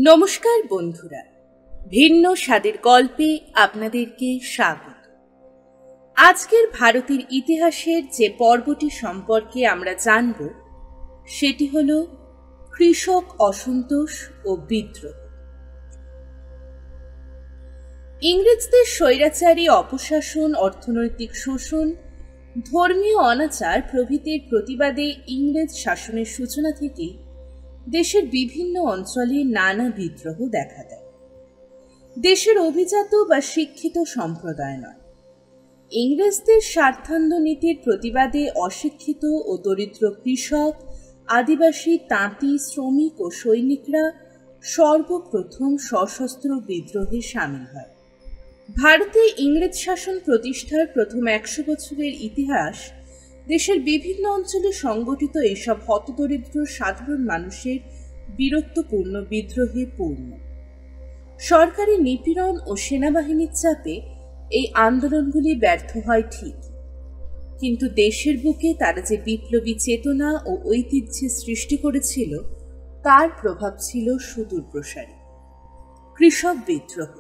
নমস্কার বন্ধুরা, ভিন্ন স্বাদের গল্পে আপনাদেরকে স্বাগত। আজকের ভারতের ইতিহাসের যে পর্বটি সম্পর্কে আমরা জানব সেটি হল কৃষক অসন্তোষ ও বিদ্রোহ। ইংরেজদের স্বৈরাচারী অপশাসন, অর্থনৈতিক শোষণ, ধর্মীয় অনাচার প্রভৃতির প্রতিবাদে ইংরেজ শাসনের সূচনা থেকেই দেশের বিভিন্ন অঞ্চলে নানা বিদ্রোহ দেখা দেয়। দেশের অভিজাত বা শিক্ষিত সম্প্রদায় নয়, ইংরেজদের স্বার্থান্ধ নীতির প্রতিবাদে অশিক্ষিত ও দরিদ্র কৃষক, আদিবাসী, তাঁতি, শ্রমিক ও সৈনিকরা সর্বপ্রথম সশস্ত্র বিদ্রোহে সামিল হয়। ভারতে ইংরেজ শাসন প্রতিষ্ঠার প্রথম 100 বছরের ইতিহাস দেশের বিভিন্ন অঞ্চলে সংগঠিত এইসব হতদরিদ্র সাধারণ মানুষের বীরত্বপূর্ণ বিদ্রোহে পূর্ণ। সরকারি নিপীড়ন ও সেনাবাহিনীর চাপে এই আন্দোলনগুলি ব্যর্থ হয় ঠিক, কিন্তু দেশের বুকে তারা যে বিপ্লবী চেতনা ও ঐতিহ্যের সৃষ্টি করেছিল তার প্রভাব ছিল সুদূর প্রসারী। কৃষক বিদ্রোহ,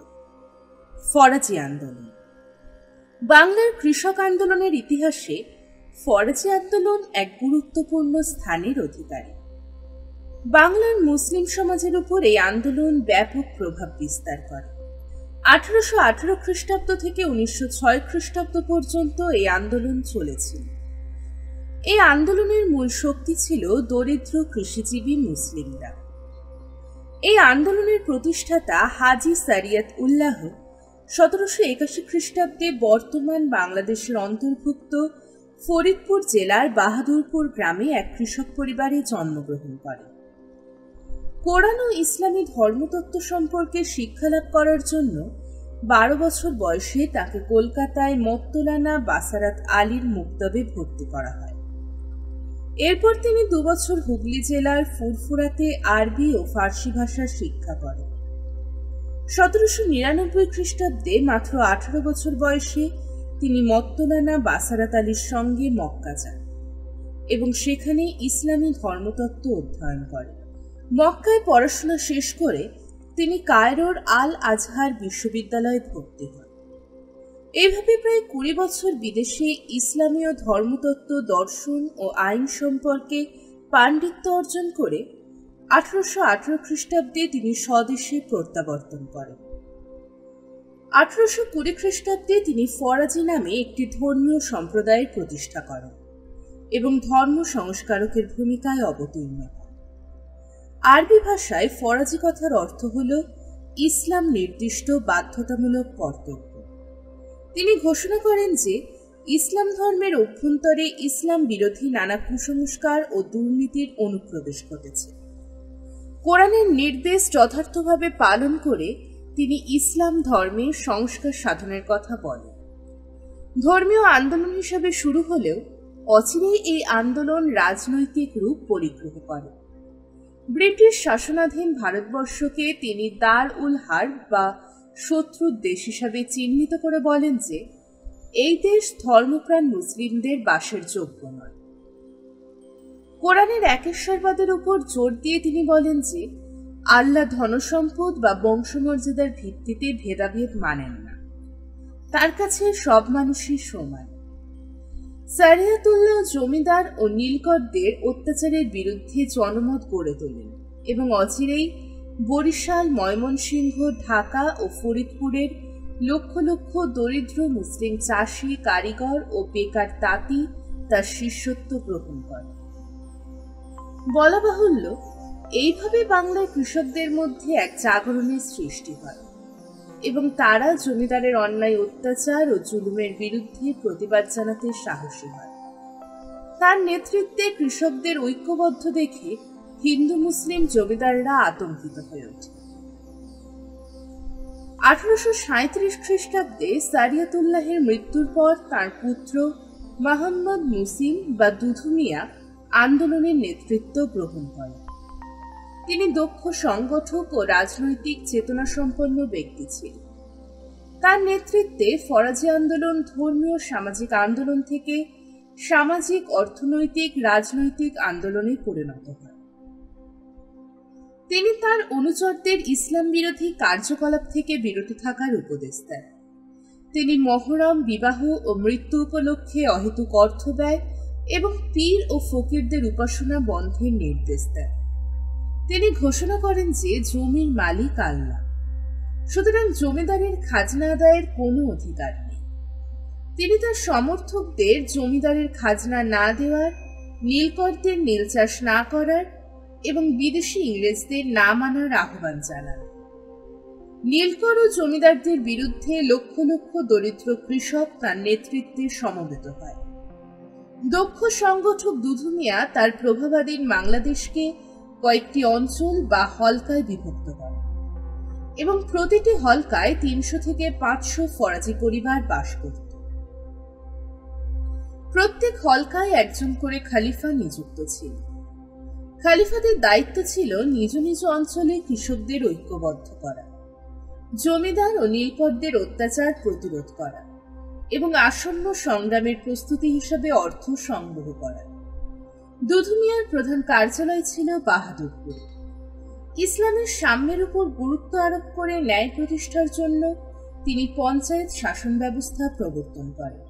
ফরাজি আন্দোলন। বাংলার কৃষক আন্দোলনের ইতিহাসে ফরাজি আন্দোলন এক গুরুত্বপূর্ণ স্থানের অধিকারী। বাংলার মুসলিম সমাজের উপর এই আন্দোলন ব্যাপক প্রভাব বিস্তার করে। 1818 খ্রিস্টাব্দ থেকে 1906 খ্রিস্টাব্দ পর্যন্ত এই আন্দোলন চলেছিল। এই আন্দোলনের মূল শক্তি ছিল দরিদ্র কৃষিজীবী মুসলিমরা। এই আন্দোলনের প্রতিষ্ঠাতা হাজী সারিয়াত উল্লাহ 1781 খ্রিস্টাব্দে বর্তমান বাংলাদেশের অন্তর্ভুক্ত ফরিদপুর জেলার বাহাদুরপুর গ্রামে এক কৃষক পরিবারে জন্মগ্রহণ করেন। কোরআন ও ইসলামী ধর্মতত্ত্ব সম্পর্কে শিক্ষালাভ করার জন্য 12 বছর বয়সে তাকে কলকাতায় মত্তলানা বাসারাত আলীর মুক্তবে ভর্তি করা হয়। এরপর তিনি 2 বছর হুগলি জেলার ফুরফুরাতে আরবি ও ফার্সি ভাষার শিক্ষা করেন। 1799 খ্রিস্টাব্দে মাত্র 18 বছর বয়সে তিনি মত্তলানা বাসারাত আলীর সঙ্গে মক্কা যান এবং সেখানে ইসলামী ধর্মতত্ত্ব অধ্যয়ন করেন। মক্কায় পড়াশোনা শেষ করে তিনি কায়রোর আল আজহার বিশ্ববিদ্যালয়ে ভর্তি হন। এইভাবে প্রায় 20 বছর বিদেশে ইসলামীয় ধর্মতত্ত্ব, দর্শন ও আইন সম্পর্কে পাণ্ডিত্য অর্জন করে 1818 খ্রিস্টাব্দে তিনি স্বদেশে প্রত্যাবর্তন করেন। 1820 খ্রিস্টাব্দে তিনি ফরাজি নামে একটি ধর্মীয় সম্প্রদায়ের প্রতিষ্ঠা করেন এবং ধর্ম সংস্কারকের ভূমিকায় অবতীর্ণ হন। আরবি ভাষায় ফরাজি কথার অর্থ হল ইসলাম নির্দিষ্ট বাধ্যতামূলক কর্তব্য। তিনি ঘোষণা করেন যে ইসলাম ধর্মের অভ্যন্তরে ইসলাম বিরোধী নানা কুসংস্কার ও দুর্নীতির অনুপ্রবেশ ঘটেছে। কোরআনের নির্দেশ যথার্থভাবে পালন করে তিনি ইসলাম ধর্মের সংস্কার সাধনের কথা বলেন। ধর্মীয় আন্দোলন হিসেবে শুরু হলেও অচিরেই এই আন্দোলন রাজনৈতিক রূপ পরিগ্রহ করে। ব্রিটিশ শাসনাধীন ভারতবর্ষকে তিনি দার উল হার্ব বা শত্রুর দেশ হিসাবে চিহ্নিত করে বলেন যে এই দেশ ধর্মপ্রাণ মুসলিমদের বাসের যোগ্য নয়। কোরআনের একেশ্বরবাদের উপর জোর দিয়ে তিনি বলেন যে আল্লাহ ধনসম্পদ বা বংশমর্যাদার ভিত্তিতে ভেদাভেদ মানেন না, তার কাছে সব মানুষই সমান। সারিয়াতুল্লাহ জমিদার ও নীলকরদের অত্যাচারের বিরুদ্ধে জনমত গড়ে তোলেন এবং অচিরেই বরিশাল, ময়মনসিংহ, ঢাকা ও ফরিদপুরের লক্ষ লক্ষ দরিদ্র মুসলিম চাষি, কারিগর ও বেকার তাঁতি তার শিষ্যত্ব গ্রহণ করেন। বলা বাহুল্য, এইভাবে বাংলার কৃষকদের মধ্যে এক জাগরণের সৃষ্টি হয় এবং তারা জমিদারের অন্যায় অত্যাচার ও জুলুমের বিরুদ্ধে প্রতিবাদ জানাতে সাহসী হয়। তার নেতৃত্বে কৃষকদের ঐক্যবদ্ধ দেখে হিন্দু মুসলিম জমিদাররা আতঙ্কিত হয়ে ওঠে। 1837 খ্রিস্টাব্দে সারিয়াতুল্লাহের মৃত্যুর পর তার পুত্র মোহাম্মদ মুসিম বা দুধু মিয়া আন্দোলনের নেতৃত্ব গ্রহণ করেন। তিনি দক্ষ সংগঠক ও রাজনৈতিক চেতনা সম্পন্ন ব্যক্তি ছিলেন। তার নেতৃত্বে ফরাজি আন্দোলন ধর্মীয় সামাজিক আন্দোলন থেকে সামাজিক, অর্থনৈতিক, রাজনৈতিক আন্দোলনে পরিণত হয়। তিনি তার অনুচরদের ইসলাম বিরোধী কার্যকলাপ থেকে বিরত থাকার উপদেশ দেন। তিনি মহরম, বিবাহ ও মৃত্যু উপলক্ষে অহেতুক অর্থ ব্যয় এবং পীর ও ফকিরদের উপাসনা বন্ধের নির্দেশ দেন। তিনি ঘোষণা করেন যে জমির মালিক আল্লাহ, সুতরাং জমিদারের খাজনা আদায়ের কোনো অধিকার নেই। তিনি তার সমর্থকদের জমিদারের খাজনা না দেওয়ার, নীলকরদের নীল চাষ না করার এবং বিদেশি ইংরেজদের না মানার আহ্বান জানান। নীলকর ও জমিদারদের বিরুদ্ধে লক্ষ লক্ষ দরিদ্র কৃষক তার নেতৃত্বে সমবেত হয়। দক্ষ সংগঠক দুধু মিয়া তার প্রভাবাধীন বাংলাদেশকে কয়েকটি অঞ্চল বা হলকায় বিভক্ত করেন এবং প্রতিটি হলকায় ৩০০ থেকে ৫০০ ফরাজি পরিবার বাস করত। প্রত্যেক হলকায় একজন করে খলিফা নিযুক্ত ছিল। খলিফাদের দায়িত্ব ছিল নিজ নিজ অঞ্চলে কৃষকদের ঐক্যবদ্ধ করা, জমিদার ও নীলকরদের অত্যাচার প্রতিরোধ করা এবং আসন্ন সংগ্রামের প্রস্তুতি হিসাবে অর্থ সংগ্রহ করা। দুধু মিয়ার প্রধান কার্যালয় ছিল বাহাদুরপুরে। ইসলামের সাম্যের উপর গুরুত্ব আরোপ করে ন্যায় প্রতিষ্ঠার জন্য তিনি পঞ্চায়েত শাসন ব্যবস্থা প্রবর্তন করেন।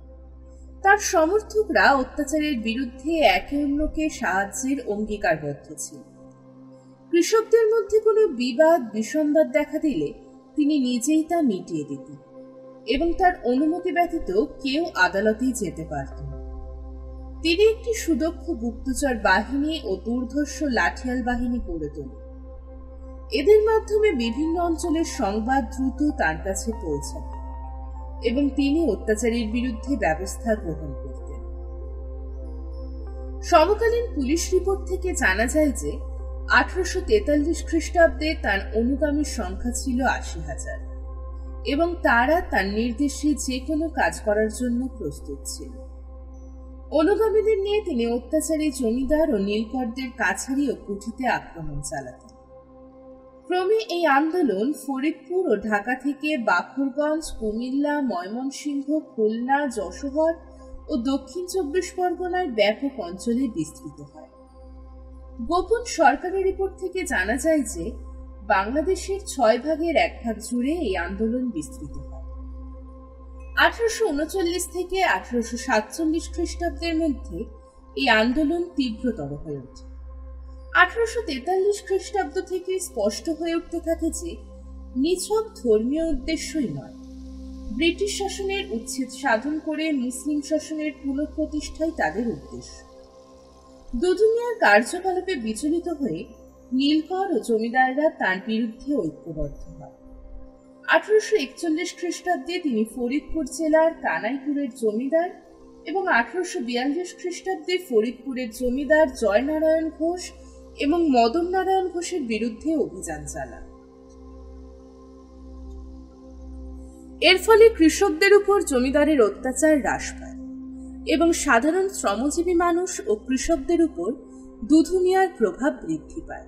তার সমর্থকরা অত্যাচারের বিরুদ্ধে একে অন্যকে সাহায্যের অঙ্গীকারবদ্ধ ছিল। কৃষকদের মধ্যে কোনো বিবাদ বিসম্বাদ দেখা দিলে তিনি নিজেই তা মিটিয়ে দিতেন এবং তার অনুমতি ব্যতীত কেউ আদালতে যেতে পারত না। তিনি একটি সুদক্ষ গুপ্তচর বাহিনী ও দুর্ধর্ষ লাঠিয়াল বাহিনী গড়ে তোলেন। এদের মাধ্যমে বিভিন্ন অঞ্চলের সংবাদ দ্রুত তার কাছে পৌঁছাত এবং তিনি অত্যাচারের বিরুদ্ধে ব্যবস্থা গ্রহণ করতেন। সমকালীন পুলিশ রিপোর্ট থেকে জানা যায় যে 1843 খ্রিস্টাব্দে তার অনুগামীর সংখ্যা ছিল 80,000 এবং তারা তার নির্দেশে যে কোনো কাজ করার জন্য প্রস্তুত ছিল। অনুগামীদের নিয়ে তিনি অত্যাচারী জমিদার ও নীলকরদের কাছারি ও কুঠিতে আক্রমণ চালাতেন। ক্রমে এই আন্দোলন ফরিদপুর ও ঢাকা থেকে বাখরগঞ্জ, কুমিল্লা, ময়মনসিংহ, খুলনা, যশোর ও দক্ষিণ 24 পরগনার ব্যাপক অঞ্চলে বিস্তৃত হয়। গোপন সরকারি রিপোর্ট থেকে জানা যায় যে বাংলাদেশের 6 ভাগের 1 ভাগ জুড়ে এই আন্দোলন বিস্তৃত হয়। 1839 থেকে 1847 খ্রিস্টাব্দের মধ্যে এই আন্দোলন তীব্রতর হয়ে ওঠে। 1843 খ্রিস্টাব্দ থেকে স্পষ্ট হয়ে উঠতে থাকে যে নিছক ধর্মীয় উদ্দেশ্যই নয়, ব্রিটিশ শাসনের উচ্ছেদ সাধন করে মুসলিম শাসনের পুনঃপ্রতিষ্ঠাই তাদের উদ্দেশ্য। দুধু মিয়ার কার্যকলাপে বিচলিত হয়ে নীলকর ও জমিদাররা তার বিরুদ্ধে ঐক্যবদ্ধ হয়। 1841 খ্রিস্টাব্দে তিনি ফরিদপুর জেলার কানাইপুরের জমিদার এবং 1842 খ্রিস্টাব্দে ফরিদপুরের জমিদার জয়নারায়ণ ঘোষ এবং মদন নারায়ণ ঘোষের বিরুদ্ধে অভিযান চালান। এর ফলে কৃষকদের উপর জমিদারের অত্যাচার হ্রাস পায় এবং সাধারণ শ্রমজীবী মানুষ ও কৃষকদের উপর দুধু মিয়ার প্রভাব বৃদ্ধি পায়।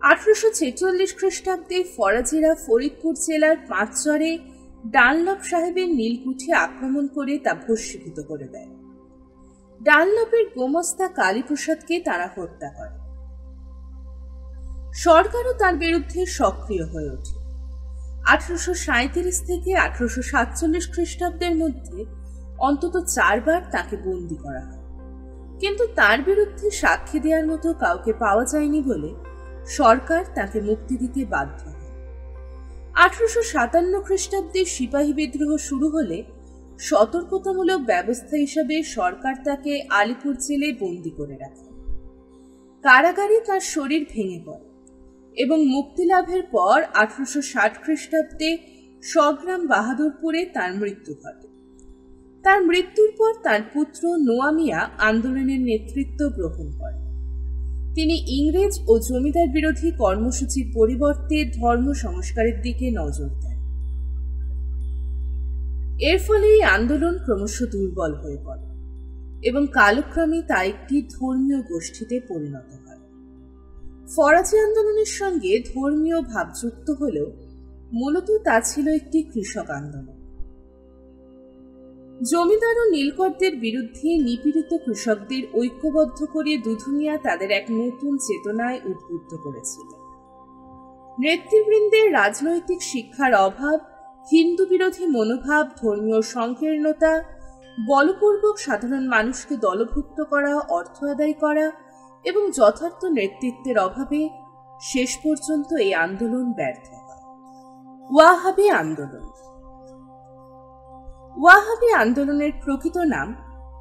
1846 খ্রিস্টাব্দে ফরাজিরা ফরিদপুর জেলার পাঁচচরে ডানলপ সাহেবের নীলকুঠি আক্রমণ করে তা ভস্মীভূত করে দেয়। ডানলপের গোমস্তা কালীপ্রসাদকে তারা হত্যা করে। সরকারও তার বিরুদ্ধে সক্রিয় হয়ে ওঠে। 1837 থেকে 1847 খ্রিস্টাব্দের মধ্যে অন্তত 4 বার তাকে বন্দী করা হয়, কিন্তু তার বিরুদ্ধে সাক্ষী দেওয়ার মতো কাউকে পাওয়া যায়নি বলে সরকার তাকে মুক্তি দিতে বাধ্য হয়। 1857 খ্রিস্টাব্দে সিপাহী বিদ্রোহ শুরু হলে সতর্কতামূলক ব্যবস্থা হিসাবে সরকার তাকে আলিপুর জেলে বন্দী করে রাখে। কারাগারে তার শরীর ভেঙে পড়ে এবং মুক্তি লাভের পর 1860 খ্রিস্টাব্দে স্বগ্রাম বাহাদুরপুরে তার মৃত্যু ঘটে। তার মৃত্যুর পর তার পুত্র নোয়া মিয়া আন্দোলনের নেতৃত্ব গ্রহণ করেন। তিনি ইংরেজ ও জমিদার বিরোধী কর্মসূচির পরিবর্তে ধর্ম সংস্কারের দিকে নজর দেন। এর ফলে এই আন্দোলন ক্রমশ দুর্বল হয়ে পড়ে এবং কালক্রমে তা একটি ধর্মীয় গোষ্ঠীতে পরিণত হয়। ফরাজি আন্দোলনের সঙ্গে ধর্মীয় ভাব যুক্ত হলেও মূলত তা ছিল একটি কৃষক আন্দোলন। জমিদার ও নীলকরদের বিরুদ্ধে নিপীড়িত কৃষকদের ঐক্যবদ্ধ করে দুধু মিয়া তাদের এক নতুন চেতনায় উদ্বুদ্ধ করেছিলেন। নেতৃবৃন্দের রাজনৈতিক শিক্ষার অভাব, হিন্দু বিরোধী মনোভাব, ধর্মীয় সংকীর্ণতা, বলপূর্বক সাধারণ মানুষকে দলভুক্ত করা, অর্থ আদায় করা এবং যথার্থ নেতৃত্বের অভাবে শেষ পর্যন্ত এই আন্দোলন ব্যর্থ হয়। ওয়াহাবি আন্দোলন। ওয়াহাবি আন্দোলনের প্রকৃত নাম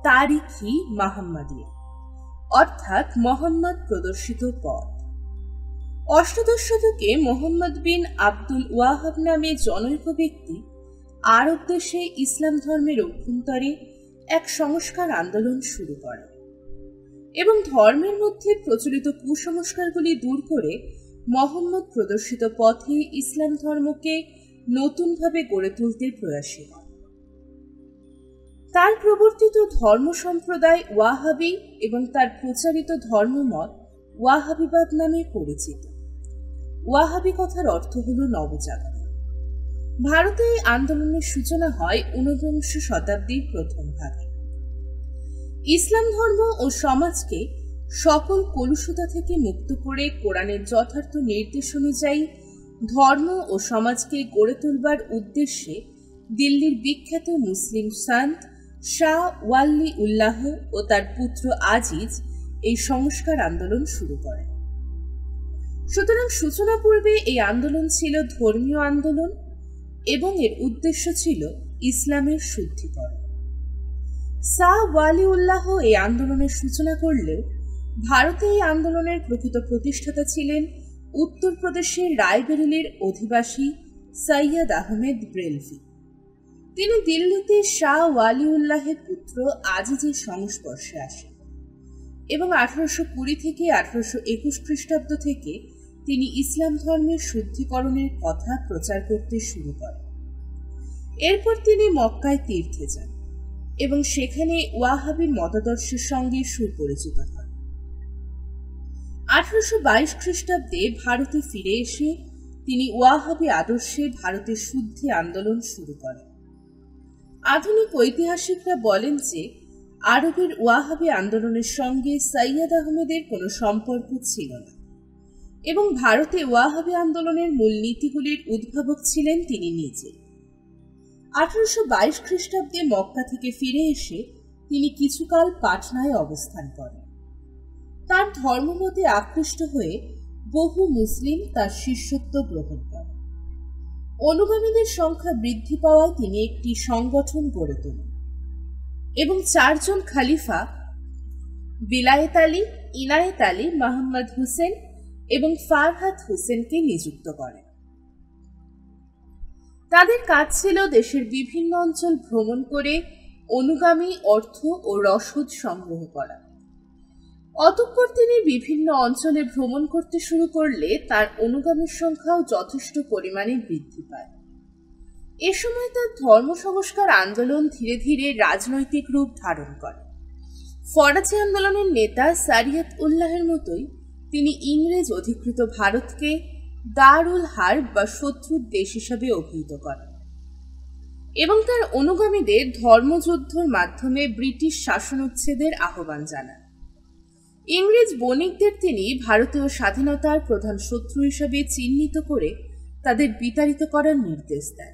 তারিখি মুহাম্মাদিয়া, অর্থাৎ মোহাম্মদ প্রদর্শিত পথ। অষ্টাদশ শতকে মোহাম্মদ বিন আব্দুল ওয়াহাব নামে জনৈক ব্যক্তি আরব দেশে ইসলাম ধর্মের অভ্যন্তরে এক সংস্কার আন্দোলন শুরু করেন এবং ধর্মের মধ্যে প্রচলিত কুসংস্কারগুলি দূর করে মোহাম্মদ প্রদর্শিত পথে ইসলাম ধর্মকে নতুনভাবে গড়ে তুলতে প্রয়াসী হন। তার প্রবর্তিত ধর্ম সম্প্রদায় ওয়াহাবি এবং তার প্রচারিত ধর্মমত ওয়াহাবিবাদ নামে পরিচিত। ওয়াহাবি কথার অর্থ হল নবজাগরণ। ভারতে এই আন্দোলনের সূচনা হয় ঊনবিংশ শতাব্দীর প্রথম ভাগে। ইসলাম ধর্ম ও সমাজকে সকল কলুষতা থেকে মুক্ত করে কোরআনের যথার্থ নির্দেশ অনুযায়ী ধর্ম ও সমাজকে গড়ে তুলবার উদ্দেশ্যে দিল্লির বিখ্যাত মুসলিম সন্ত শাহ ওয়ালি উল্লাহ ও তার পুত্র আজিজ এই সংস্কার আন্দোলন শুরু করেন। সুতরাং সূচনা পূর্বে এই আন্দোলন ছিল ধর্মীয় আন্দোলন এবং এর উদ্দেশ্য ছিল ইসলামের শুদ্ধিকরণ। শাহ ওয়ালি উল্লাহ এই আন্দোলনের সূচনা করলেও ভারতে এই আন্দোলনের প্রকৃত প্রতিষ্ঠাতা ছিলেন উত্তরপ্রদেশের রায়বেরেলির অধিবাসী সৈয়দ আহমেদ ব্রেলভি। তিনি দিল্লিতে শাহ ওয়ালি উল্লাহের পুত্র আজিজের সংস্পর্শে আসেন এবং 1820 থেকে 1821 খ্রিস্টাব্দ থেকে তিনি ইসলাম ধর্মের শুদ্ধিকরণের কথা প্রচার করতে শুরু করেন। এরপর তিনি মক্কায় তীর্থে যান এবং সেখানে ওয়াহাবি মতাদর্শের সঙ্গে সুপরিচিত হন। 1822 খ্রিস্টাব্দে ভারতে ফিরে এসে তিনি ওয়াহাবি আদর্শে ভারতের শুদ্ধি আন্দোলন শুরু করেন। আধুনিক ঐতিহাসিকরা বলেন যে আরবের ওয়াহাবি আন্দোলনের সঙ্গে সৈয়দ আহমেদের কোনো সম্পর্ক ছিল না এবং ভারতে ওয়াহাবি আন্দোলনের মূল নীতিগুলির উদ্ভাবক ছিলেন তিনি নিজে। 1822 খ্রিস্টাব্দে মক্কা থেকে ফিরে এসে তিনি কিছুকাল পাটনায় অবস্থান করেন। তার ধর্মমতে আকৃষ্ট হয়ে বহু মুসলিম তার শিষ্যত্ব গ্রহণ করেন। অনুগামীদের সংখ্যা বৃদ্ধি পাওয়ায় তিনি একটি সংগঠন গড়ে তোলেন এবং 4 জন খালিফা বিলায়েত আলী, ইনায়েত আলী, মোহাম্মদ হুসেন এবং ফারহাদ হুসেনকে নিযুক্ত করেন। তাদের কাজ ছিল দেশের বিভিন্ন অঞ্চল ভ্রমণ করে অনুগামী, অর্থ ও রসদ সংগ্রহ করা। অতঃপর তিনি বিভিন্ন অঞ্চলে ভ্রমণ করতে শুরু করলে তার অনুগামীর সংখ্যাও যথেষ্ট পরিমাণে বৃদ্ধি পায়। এ সময় তার ধর্ম সংস্কার আন্দোলন ধীরে ধীরে রাজনৈতিক রূপ ধারণ করে। ফরাজি আন্দোলনের নেতা সারিয়ত উল্লাহের মতোই তিনি ইংরেজ অধিকৃত ভারতকে দারুল হার্ব বা শত্রুর দেশ হিসাবে অভিহিত করেন এবং তার অনুগামীদের ধর্মযুদ্ধের মাধ্যমে ব্রিটিশ শাসনোচ্ছেদের আহ্বান জানান। ইংরেজ বণিকদের তিনি ভারতীয় স্বাধীনতার প্রধান শত্রু হিসাবে চিহ্নিত করে তাদের বিতাড়িত করার নির্দেশ দেন।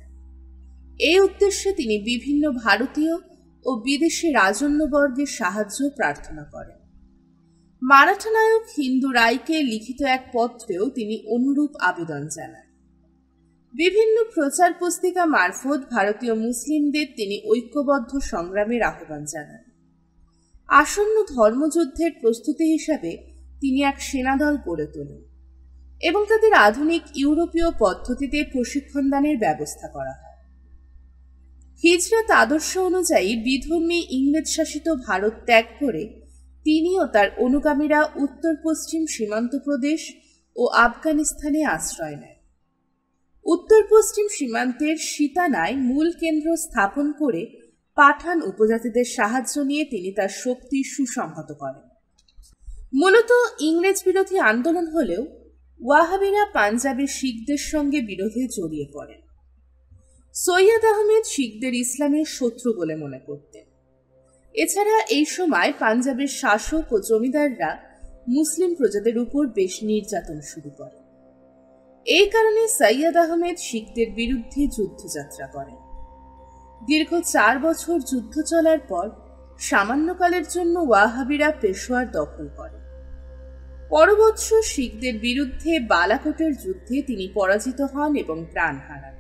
এই উদ্দেশ্যে তিনি বিভিন্ন ভারতীয় ও বিদেশি রাজন্যবর্গের সাহায্য প্রার্থনা করেন। মারাঠা নায়ক হিন্দু রায়কে লিখিত এক পত্রেও তিনি অনুরূপ আবেদন জানান। বিভিন্ন প্রচার পুস্তিকা মারফত ভারতীয় মুসলিমদের তিনি ঐক্যবদ্ধ সংগ্রামের আহ্বান জানান। আসন্ন ধর্মযুদ্ধের প্রস্তুতি হিসাবে তিনি এক সেনাদল গড়ে তোলেন এবং তাদের আধুনিক ইউরোপীয় পদ্ধতিতে প্রশিক্ষণ দানের ব্যবস্থা করা হয়। হিজরত আদর্শ অনুযায়ী বিধর্মী ইংরেজ শাসিত ভারত ত্যাগ করে তিনি ও তার অনুগামীরা উত্তর পশ্চিম সীমান্ত প্রদেশ ও আফগানিস্তানে আশ্রয় নেয়। উত্তর পশ্চিম সীমান্তের সীতানায় মূল কেন্দ্র স্থাপন করে পাঠান উপজাতিদের সাহায্য নিয়ে তিনি তার শক্তি সুসংহত করেন। মূলত ইংরেজ বিরোধী আন্দোলন হলেও ওয়াহাবিরা পাঞ্জাবের শিখদের সঙ্গে বিরোধে জড়িয়ে পড়েন। সৈয়দ আহমেদ শিখদের ইসলামের শত্রু বলে মনে করতেন। এছাড়া এই সময় পাঞ্জাবের শাসক ও জমিদাররা মুসলিম প্রজাদের উপর বেশ নির্যাতন শুরু করে। এই কারণে সৈয়দ আহমেদ শিখদের বিরুদ্ধে যুদ্ধযাত্রা করেন। দীর্ঘ 4 বছর যুদ্ধ চলার পর সামান্যকালের জন্য ওয়াহাবিরা পেশোয়ার দখল করে। পর বৎসর শিখদের বিরুদ্ধে বালাকোটের যুদ্ধে তিনি পরাজিত হন এবং প্রাণ হারান।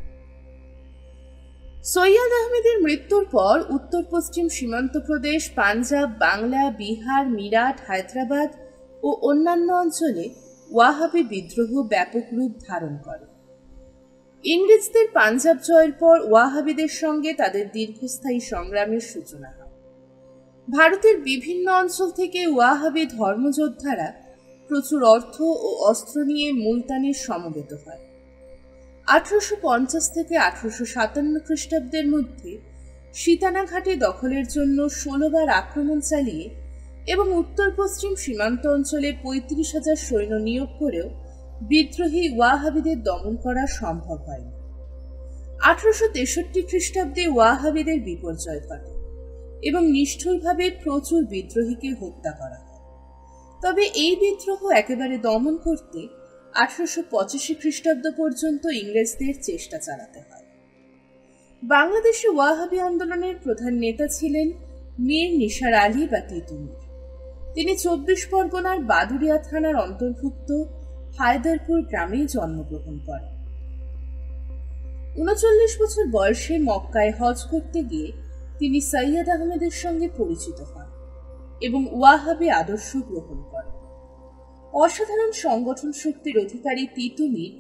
সৈয়দ আহমেদের মৃত্যুর পর উত্তর পশ্চিম সীমান্ত প্রদেশ, পাঞ্জাব, বাংলা, বিহার, মিরাট, হায়দ্রাবাদ ও অন্যান্য অঞ্চলে ওয়াহাবি বিদ্রোহ ব্যাপক রূপ ধারণ করে। ইংরেজদের পাঞ্জাব জয়ের পর ওয়াহাবিদের সঙ্গে তাদের দীর্ঘস্থায়ী সংগ্রামের সূচনা হয়। ভারতের বিভিন্ন অঞ্চল থেকে ওয়াহাবি ধর্মযোদ্ধারা প্রচুর অর্থ ও অস্ত্র নিয়ে মুলতানে সমবেত হয়। 1850 থেকে 1857 খ্রিস্টাব্দের মধ্যে সীতানা ঘাটে দখলের জন্য 16 বার আক্রমণ চালিয়ে এবং উত্তর পশ্চিম সীমান্ত অঞ্চলে 35,000 সৈন্য নিয়োগ করেও বিদ্রোহী ওয়াহাবিদের দমন করা সম্ভব হয়নি। 1863 খ্রিস্টাব্দে ওয়াহাবিদের বিপর্যয় ঘটে এবং নিষ্ঠুরভাবে প্রচুর বিদ্রোহীকে হত্যা করা হয়। তবে এই বিদ্রোহ একেবারে দমন করতে 1885 খ্রিস্টাব্দ পর্যন্ত ইংরেজদের চেষ্টা চালাতে হয়। বাংলাদেশে ওয়াহাবি আন্দোলনের প্রধান নেতা ছিলেন মীর নিসার আলী বা তিতু মীর। তিনি 24 পরগনার বাদুড়িয়া থানার অন্তর্ভুক্ত হায়দারপুর গ্রামে জন্মগ্রহণ করেন। 39 বছর বয়সে মক্কায় হজ করতে গিয়ে তিনি সৈয়দ আহমেদের সঙ্গে পরিচিত হন এবং ওয়াহাবি আদর্শ গ্রহণ করেন। অসাধারণ সংগঠন শক্তির অধিকারী তিতু মীর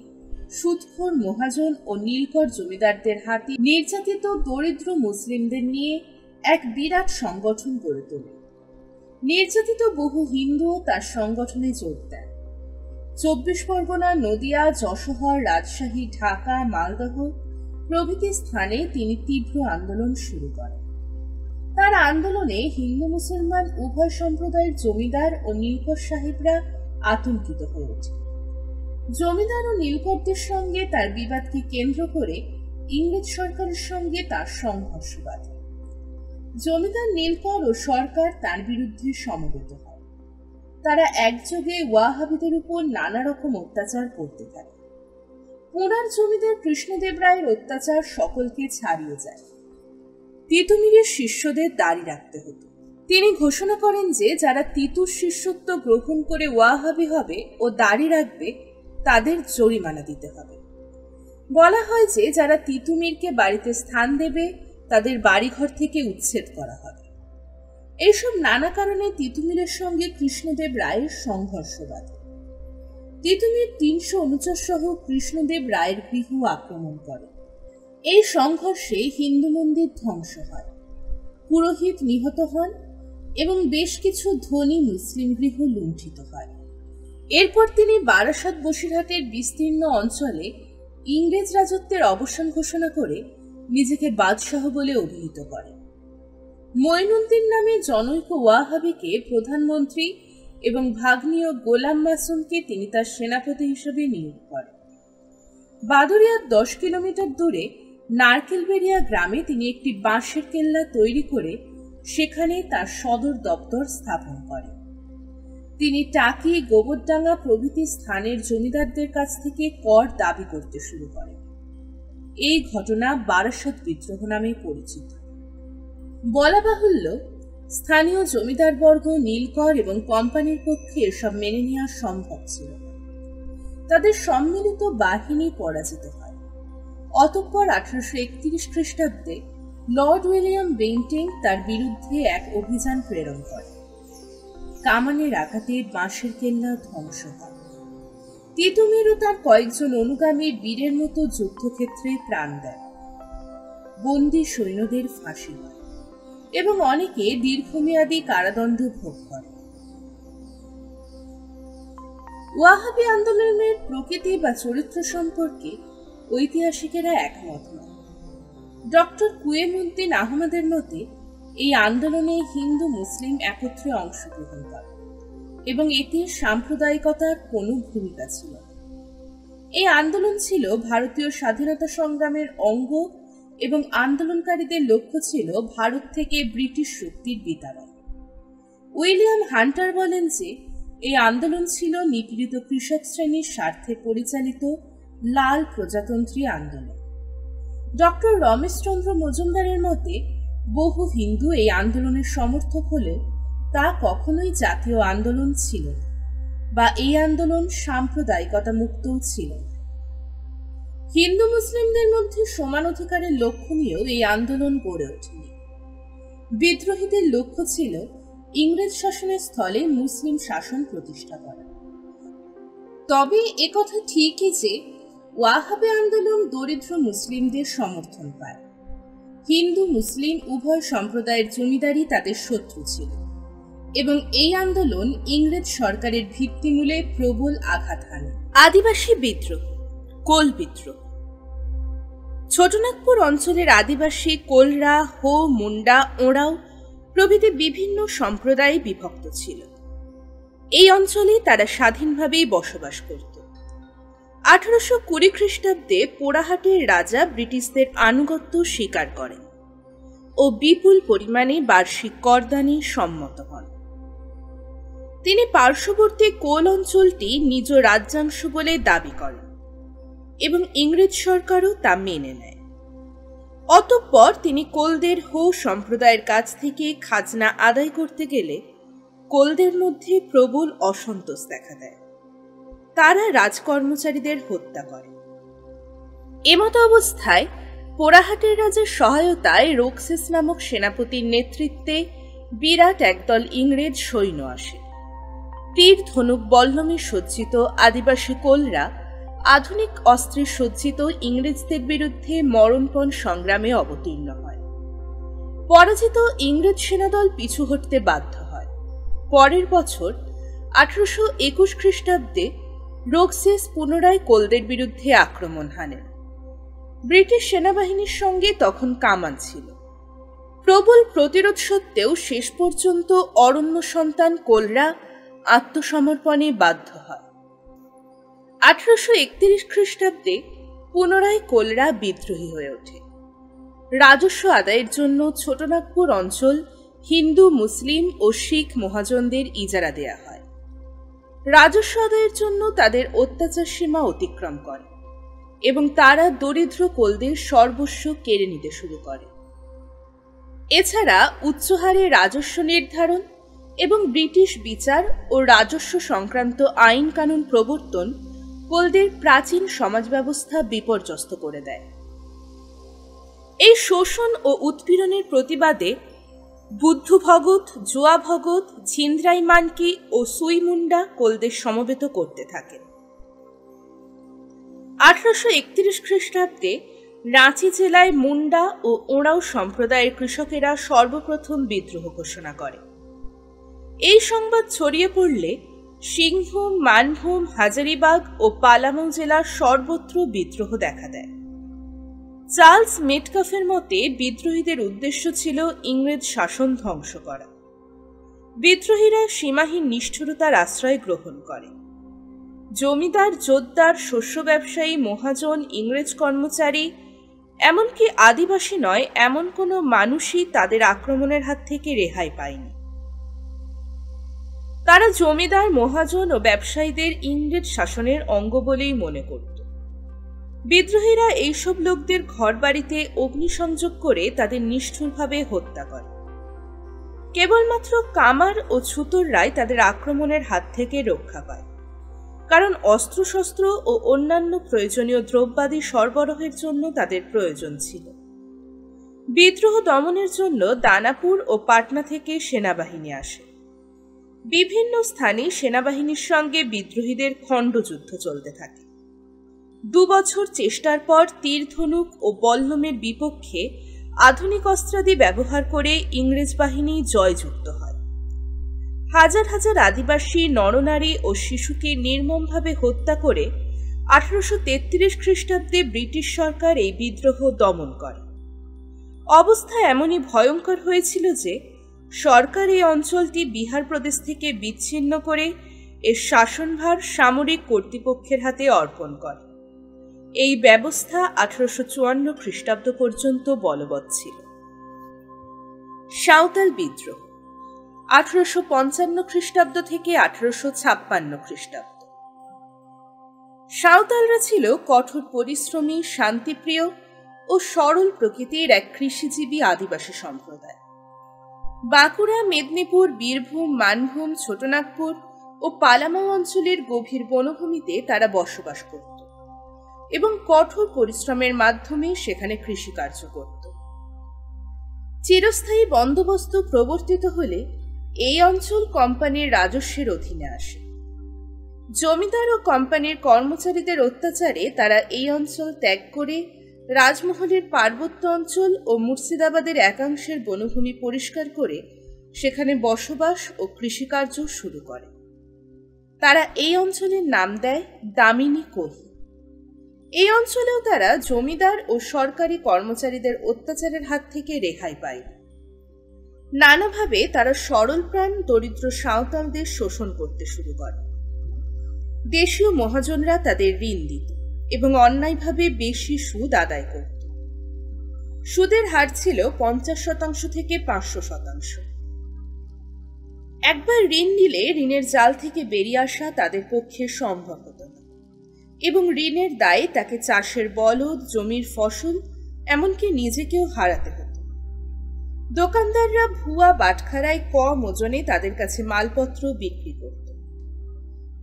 সুদখোর মহাজন ও নীলকর জমিদারদের হাতে নির্যাতিত দরিদ্র মুসলিমদের নিয়ে এক বিরাট সংগঠন গড়ে তোলেন। নির্যাতিত বহু হিন্দুও তার সংগঠনে যোগ দেন। 24 পরগনা, নদিয়া, যশোহর, রাজশাহী, ঢাকা, মালদহ প্রভৃতি স্থানে তিনি তীব্র আন্দোলন শুরু করেন। তার আন্দোলনে হিন্দু মুসলমান উভয় সম্প্রদায়ের জমিদার ও নীলকর সাহেবরা আতঙ্কিত হয়ে ওঠে। জমিদার ও নীলকরদের সঙ্গে তার বিবাদকে কেন্দ্র করে ইংরেজ সরকারের সঙ্গে তার সংঘর্ষ বাধে। জমিদার, নীলকর ও সরকার তার বিরুদ্ধে সমবেত হয়। তারা একযোগে ওয়াহাবিদের উপর নানা রকম অত্যাচার করতে থাকে। পুরার জমিদার কৃষ্ণদেব রায়ের অত্যাচার সকলকে ছাড়িয়ে যায়। তিতু মীরের শিষ্যদের দাড়ি রাখতে হতো। তিনি ঘোষণা করেন যে যারা তিতুর শিষ্যত্ব গ্রহণ করে ওয়াহাবি হবে ও দাড়ি রাখবে তাদের জরিমানা দিতে হবে। বলা হয় যে যারা তিতু মীরকে বাড়িতে স্থান দেবে তাদের বাড়িঘর থেকে উচ্ছেদ করা হবে। এইসব নানা কারণে তিতু মীরের সঙ্গে কৃষ্ণদেব রায়ের সংঘর্ষ বাধে। তিতু মীর 300 অনুচর সহ কৃষ্ণদেব রায়ের গৃহ আক্রমণ করে। এই সংঘর্ষে হিন্দু মন্দির ধ্বংস হয়, পুরোহিত নিহত হন এবং বেশ কিছু ধনী মুসলিম গৃহ লুণ্ঠিত হয়। এরপর তিনি বারাসাত বসিরহাটের বিস্তীর্ণ অঞ্চলে ইংরেজ রাজত্বের অবসান ঘোষণা করে নিজেকে বাদশাহ বলে অভিহিত করেন। মঈনুদ্দিন নামে জনৈক ওয়াহাবিকে প্রধানমন্ত্রী এবং ভাগ্নীয় গোলাম মাসুমকে তিনি তার সেনাপতি হিসেবে নিয়োগ করেন। বাদুড়িয়ার 10 কিলোমিটার দূরে নারকেলবেড়িয়া গ্রামে তিনি একটি বাঁশের কেল্লা তৈরি করে সেখানে তার সদর দপ্তর স্থাপন করেন। তিনি টাকি, গোবরডাঙ্গা প্রভৃতি স্থানের জমিদারদের কাছ থেকে কর দাবি করতে শুরু করেন। এই ঘটনা বারাসত বিদ্রোহ নামে পরিচিত। বলা বাহুল্য, স্থানীয় জমিদারবর্গ, নীলকর এবং কোম্পানির পক্ষে এসব মেনে নেওয়া সম্ভব ছিল। তাদের সম্মিলিত বাহিনী পরাজিত হয়। অতঃপর 1831 খ্রিস্টাব্দে লর্ড উইলিয়াম বেন্টিং তার বিরুদ্ধে এক অভিযান প্রেরণ করে। কামানের আঘাতে বাঁশের কেল্লা ধ্বংস হয়। তিতু মীর ও তার কয়েকজন অনুগামী বীরের মতো যুদ্ধক্ষেত্রে প্রাণ দেন। বন্দী সৈন্যদের ফাঁসি হয় এবং অনেকে দীর্ঘমেয়াদী কারাদণ্ড ভোগ করে। ওয়াহাবি আন্দোলনের প্রকৃতি বা চরিত্র সম্পর্কে ঐতিহাসিকেরা একমত নন। ডক্টর কুয়েমউদ্দিন আহমদের মতে এই আন্দোলনে হিন্দু মুসলিম একত্রে অংশগ্রহণ করে এবং এতে সাম্প্রদায়িকতার কোনো ভূমিকা ছিল না। এই আন্দোলন ছিল ভারতীয় স্বাধীনতা সংগ্রামের অঙ্গ এবং আন্দোলনকারীদের লক্ষ্য ছিল ভারত থেকে ব্রিটিশ শক্তির বিতাড়ন। উইলিয়াম হান্টার বলেন যে এই আন্দোলন ছিল নিপীড়িত কৃষক শ্রেণীর স্বার্থে পরিচালিত লাল প্রজাতন্ত্রী আন্দোলন। ডক্টর রমেশচন্দ্র মজুমদারের মতে বহু হিন্দু এই আন্দোলনের সমর্থক হলেও তা কখনোই জাতীয় আন্দোলন ছিল না, বা এই আন্দোলন সাম্প্রদায়িকতা মুক্তও ছিল না। হিন্দু মুসলিমদের মধ্যে সমান অধিকারের লক্ষ্য নিয়েও এই আন্দোলন গড়ে ওঠেনি। বিদ্রোহীদের লক্ষ্য ছিল ইংরেজ শাসনের স্থলে মুসলিম শাসন প্রতিষ্ঠা করা। তবে একথা ঠিকই যে ওয়াহাবি আন্দোলন দরিদ্র মুসলিমদের সমর্থন পায়। হিন্দু মুসলিম উভয় সম্প্রদায়ের জমিদারি তাদের শত্রু ছিল এবং এই আন্দোলন ইংরেজ সরকারের ভিত্তিমূলে প্রবল আঘাত হানে। আদিবাসী বিদ্রোহ, কোল বিদ্রোহ। ছোটনাগপুর অঞ্চলের আদিবাসী কোলরা, হো, মুন্ডা, ওঁরাও প্রভৃতি বিভিন্ন সম্প্রদায়ে বিভক্ত ছিল। এই অঞ্চলে তারা স্বাধীনভাবেই বসবাস করত। 1820 খ্রিস্টাব্দে পোড়াহাটের রাজা ব্রিটিশদের আনুগত্য স্বীকার করেন ও বিপুল পরিমাণে বার্ষিক করদানে সম্মত হন। তিনি পার্শ্ববর্তী কোল অঞ্চলটি নিজ রাজ্যাংশ বলে দাবি করেন এবং ইংরেজ সরকারও তা মেনে নেয়। অতঃপর তিনি কোলদের হো সম্প্রদায়ের কাছ থেকে খাজনা আদায় করতে গেলে কোলদের মধ্যে প্রবল অসন্তোষ দেখা দেয়। তারা রাজকর্মচারীদের হত্যা করে। এমতো অবস্থায় পোড়াহাটের রাজার সহায়তায় রোকসেস নামক সেনাপতির নেতৃত্বে বিরাট একদল ইংরেজ সৈন্য আসে। তীর, ধনুক, বল্লমে সজ্জিত আদিবাসী কোলরা আধুনিক অস্ত্রে সজ্জিত ইংরেজদের বিরুদ্ধে মরণপণ সংগ্রামে অবতীর্ণ হয়। পরাজিত ইংরেজ সেনাদল পিছু হটতে বাধ্য হয়। পরের বছর 1821 খ্রিস্টাব্দে রোকসেস পুনরায় কোলদের বিরুদ্ধে আক্রমণ হানেন। ব্রিটিশ সেনাবাহিনীর সঙ্গে তখন কামান ছিল। প্রবল প্রতিরোধ সত্ত্বেও শেষ পর্যন্ত অরণ্য সন্তান কোলরা আত্মসমর্পণে বাধ্য হয়। 1831 খ্রিস্টাব্দে পুনরায় কোলরা বিদ্রোহী হয়ে ওঠে। রাজস্ব আদায়ের জন্য ছোটনাগপুর অঞ্চল হিন্দু, মুসলিম ও শিখ মহাজনদের ইজারা দেয়া হয়। রাজস্ব আদায়ের জন্য তাদের অত্যাচার সীমা অতিক্রম করে এবং তারা দরিদ্র কোলদের সর্বস্ব কেড়ে নিতে শুরু করে। এছাড়া উচ্চহারে রাজস্ব নির্ধারণ এবং ব্রিটিশ বিচার ও রাজস্ব সংক্রান্ত আইন কানুন প্রবর্তন কোলদের প্রাচীন সমাজ ব্যবস্থা বিপর্যস্ত করে দেয়। এই শোষণ ও উৎপীড়নের প্রতিবাদে বুদ্ধ ভগত, জোয়া ভগত, ঝিন্দ্রাই মানকি ও সুইমুন্ডা কোলদের সমবেত করতে থাকেন। 1831 খ্রিস্টাব্দে রাঁচি জেলায় মুন্ডা ও ওঁরাও সম্প্রদায়ের কৃষকেরা সর্বপ্রথম বিদ্রোহ ঘোষণা করে। এই সংবাদ ছড়িয়ে পড়লে সিংভূম, মানভূম, হাজারিবাগ ও পালামৌ জেলার সর্বত্র বিদ্রোহ দেখা দেয়। চার্লস মেটকাফের মতে বিদ্রোহীদের উদ্দেশ্য ছিল ইংরেজ শাসন ধ্বংস করা। বিদ্রোহীরা সীমাহীন নিষ্ঠুরতার আশ্রয় গ্রহণ করে। জমিদার, জোতদার, শস্য ব্যবসায়ী, মহাজন, ইংরেজ কর্মচারী, এমনকি আদিবাসী নয় এমন কোনো মানুষই তাদের আক্রমণের হাত থেকে রেহাই পায়নি। তারা জমিদার, মহাজন ও ব্যবসায়ীদের ইংরেজ শাসনের অঙ্গ বলেই মনে করত। বিদ্রোহীরা এইসব লোকদের ঘরবাড়িতে অগ্নিসংযোগ করে তাদের নিষ্ঠুরভাবে হত্যা করে। কেবলমাত্র কামার ও ছুতররাই তাদের আক্রমণের হাত থেকে রক্ষা পায়, কারণ অস্ত্রশস্ত্র ও অন্যান্য প্রয়োজনীয় দ্রব্যাদি সরবরাহের জন্য তাদের প্রয়োজন ছিল। বিদ্রোহ দমনের জন্য দানাপুর ও পাটনা থেকে সেনাবাহিনী আসে। বিভিন্ন স্থানে সেনাবাহিনীর সঙ্গে বিদ্রোহীদের খণ্ডযুদ্ধ চলতে থাকে। 2 বছর চেষ্টার পর তীর, ধনুক ও বল্লমের বিপক্ষে আধুনিক অস্ত্রাদি ব্যবহার করে ইংরেজ বাহিনী জয়যুক্ত হয়। হাজার হাজার আদিবাসী, নরনারী ও শিশুকে নির্মমভাবে হত্যা করে 1833 খ্রিস্টাব্দে ব্রিটিশ সরকার এই বিদ্রোহ দমন করে। অবস্থা এমনই ভয়ঙ্কর হয়েছিল যে সরকার এই অঞ্চলটি বিহার প্রদেশ থেকে বিচ্ছিন্ন করে এর শাসনভার সামরিক কর্তৃপক্ষের হাতে অর্পণ করে। এই ব্যবস্থা 1854 খ্রিস্টাব্দ পর্যন্ত বলবৎ ছিল। সাঁওতাল বিদ্রোহ 1855 খ্রিস্টাব্দ থেকে 1856 খ্রিস্টাব্দ। সাঁওতালরা ছিল কঠোর পরিশ্রমী, শান্তিপ্রিয় ও সরল প্রকৃতির এক কৃষিজীবী আদিবাসী সম্প্রদায়। বাঁকুড়া, মেদিনীপুর, বীরভূম, মানভূম, ছোটনাগপুর ও পালামাও অঞ্চলের গভীর বনভূমিতে তারা বসবাস করত এবং কঠোর পরিশ্রমের মাধ্যমে সেখানে কৃষিকার্য করত। চিরস্থায়ী বন্দোবস্ত প্রবর্তিত হলে এই অঞ্চল কোম্পানির রাজস্বের অধীনে আসে। জমিদার ও কোম্পানির কর্মচারীদের অত্যাচারে তারা এই অঞ্চল ত্যাগ করে রাজমহলের পার্বত্য অঞ্চল ও মুর্শিদাবাদের একাংশের বনভূমি পরিষ্কার করে সেখানে বসবাস ও কৃষিকার্য শুরু করে। তারা এই অঞ্চলের নাম দেয় দামিনী কোহি। এই অঞ্চলেও তারা জমিদার ও সরকারি কর্মচারীদের অত্যাচারের হাত থেকে রেহাই পায়। নানাভাবে তারা সরল প্রাণ দরিদ্র সাঁওতালদের শোষণ করতে শুরু করে। দেশীয় মহাজনরা তাদের ঋণ দিত এবং অন্যায়ভাবে বেশি সুদ আদায় করত। সুদের হার ছিল 50% থেকে 500%। একবার ঋণ নিলে ঋণের জাল থেকে বেরিয়ে আসা তাদের পক্ষে সম্ভব হতো না এবং ঋণের দায়ে তাকে চাষের বলদ, জমির ফসল, এমনকি নিজেকেও হারাতে হতো। দোকানদাররা ভুয়া বাটখারায় কম ওজনে তাদের কাছে মালপত্র বিক্রি করত।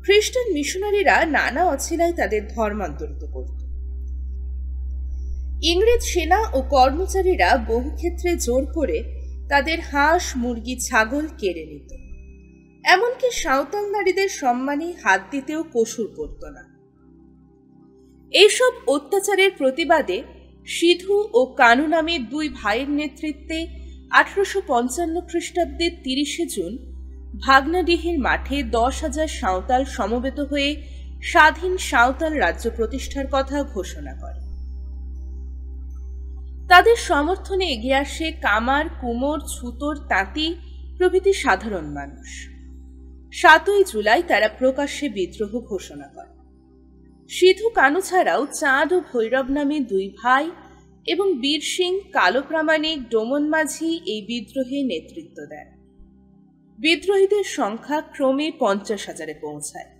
খ্রিস্টান মিশনারিরা নানা অছিলায় তাদের ধর্মান্তরিত করত। ইংরেজ সেনা ও কর্মচারীরা বহু ক্ষেত্রে জোর করে তাদের হাঁস, মুরগি, ছাগল কেড়ে নিত। এমনকি সাঁওতাল নারীদের সম্মানে হাত দিতেও কসুর করত না। এইসব অত্যাচারের প্রতিবাদে সিধু ও কানু নামে দুই ভাইয়ের নেতৃত্বে 1855 খ্রিস্টাব্দের 30 জুন ভাগনাডিহির মাঠে 10,000 সাঁওতাল সমবেত হয়ে স্বাধীন সাঁওতাল রাজ্য প্রতিষ্ঠার কথা ঘোষণা করে। তাদের সমর্থনে এগিয়ে আসে কামার, কুমোর, ছুতোর, তাঁতি প্রভৃতি সাধারণ মানুষ। 7ই জুলাই তারা প্রকাশ্যে বিদ্রোহ ঘোষণা করে। সিধু কানু ছাড়াও চাঁদ ও ভৈরব নামে দুই ভাই এবং বীর সিং, কালো প্রামাণিক, ডোমন মাঝি এই বিদ্রোহে নেতৃত্ব দেন। বিদ্রোহীদের সংখ্যা ক্রমে 50,000-এ পৌঁছায়।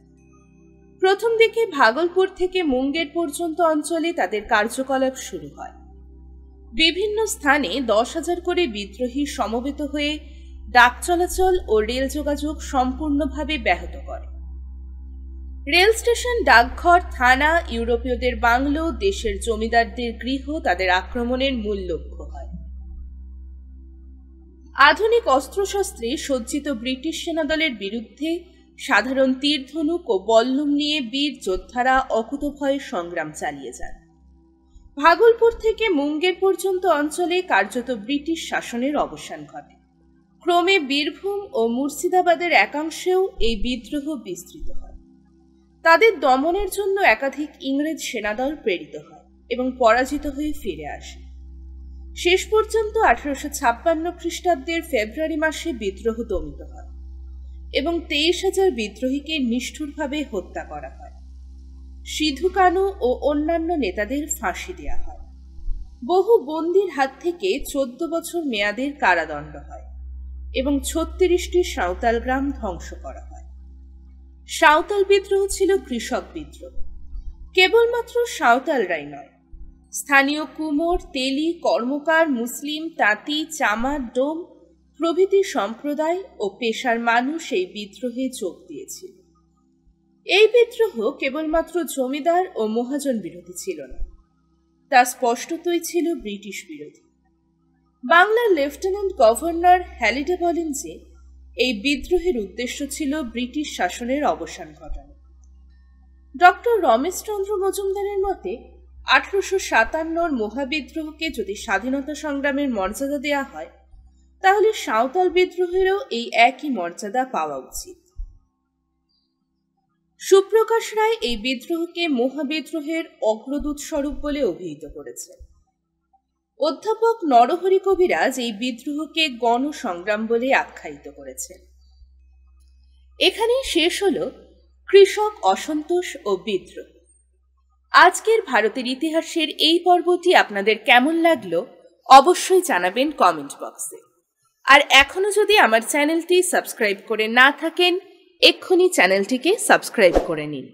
প্রথম দিকে ভাগলপুর থেকে মুঙ্গের পর্যন্ত অঞ্চলে তাদের কার্যকলাপ শুরু হয়। বিভিন্ন স্থানে 10,000 করে বিদ্রোহী সমবেত হয়ে ডাক চলাচল ও রেল যোগাযোগ সম্পূর্ণভাবে ব্যাহত করে। রেল স্টেশন, ডাকঘর, থানা, ইউরোপীয়দের বাংলো, দেশের জমিদারদের গৃহ তাদের আক্রমণের মূল লক্ষ্য হয়। আধুনিক অস্ত্রশস্ত্রে সজ্জিত ব্রিটিশ সেনাদলের বিরুদ্ধে সাধারণ তীরধনুক ও বল্লম নিয়ে বীর যোদ্ধারা অকুতভয়ে সংগ্রাম চালিয়ে যান। ভাগলপুর থেকে মুঙ্গের পর্যন্ত অঞ্চলে কার্যত ব্রিটিশ শাসনের অবসান ঘটে। ক্রমে বীরভূম ও মুর্শিদাবাদের একাংশেও এই বিদ্রোহ বিস্তৃত হয়। তাদের দমনের জন্য একাধিক ইংরেজ সেনাদল প্রেরিত হয় এবং পরাজিত হয়ে ফিরে আসে। শেষ পর্যন্ত 1856 খ্রিস্টাব্দের ফেব্রুয়ারি মাসে বিদ্রোহ দমিত হয় এবং 23,000 বিদ্রোহীকে নিষ্ঠুরভাবে হত্যা করা হয়। সিধু কানু ও অন্যান্য নেতাদের ফাঁসি দেয়া হয়। বহু বন্দীর হাত থেকে 14 বছর মেয়াদের কারাদণ্ড হয় এবং 36টি সাঁওতাল গ্রাম ধ্বংস করা হয়। সাঁওতাল বিদ্রোহ ছিল কৃষক বিদ্রোহ। কেবলমাত্র সাঁওতালরাই নয়, স্থানীয় কুমোর, তেলি, কর্মকার, মুসলিম, তাঁতি, চামার, ডোম প্রভৃতি সম্প্রদায় ও পেশার মানুষ এই বিদ্রোহে যোগ দিয়েছিল। এই বিদ্রোহ কেবলমাত্র জমিদার ও মহাজন বিরোধী ছিল না, তা স্পষ্টতই ছিল ব্রিটিশ বিরোধী। বাংলার লেফটেন্যান্ট গভর্নর হ্যালিডে বলেন যে এই বিদ্রোহের উদ্দেশ্য ছিল ব্রিটিশ শাসনের অবসান ঘটানো। ডক্টর রমেশচন্দ্র মজুমদারের মতে 1857 মহাবিদ্রোহকে যদি স্বাধীনতা সংগ্রামের মর্যাদা দেয়া হয়, তাহলে সাঁওতাল বিদ্রোহেরও এই একই মর্যাদা পাওয়া উচিত। সুপ্রকাশ রায় এই বিদ্রোহকে মহাবিদ্রোহের অগ্রদূত স্বরূপ বলে অভিহিত করেছেন। অধ্যাপক নরহরি কবিরাজ এই বিদ্রোহকে গণসংগ্রাম বলে আখ্যায়িত করেছেন। এখানেই শেষ হল কৃষক অসন্তোষ ও বিদ্রোহ। আজকের ভারতের ইতিহাসের এই পর্বটি আপনাদের কেমন লাগলো অবশ্যই জানাবেন কমেন্ট বক্সে। আর এখনো যদি আমার চ্যানেলটি সাবস্ক্রাইব করে না থাকেন, এক্ষুনি চ্যানেলটিকে সাবস্ক্রাইব করে নিন।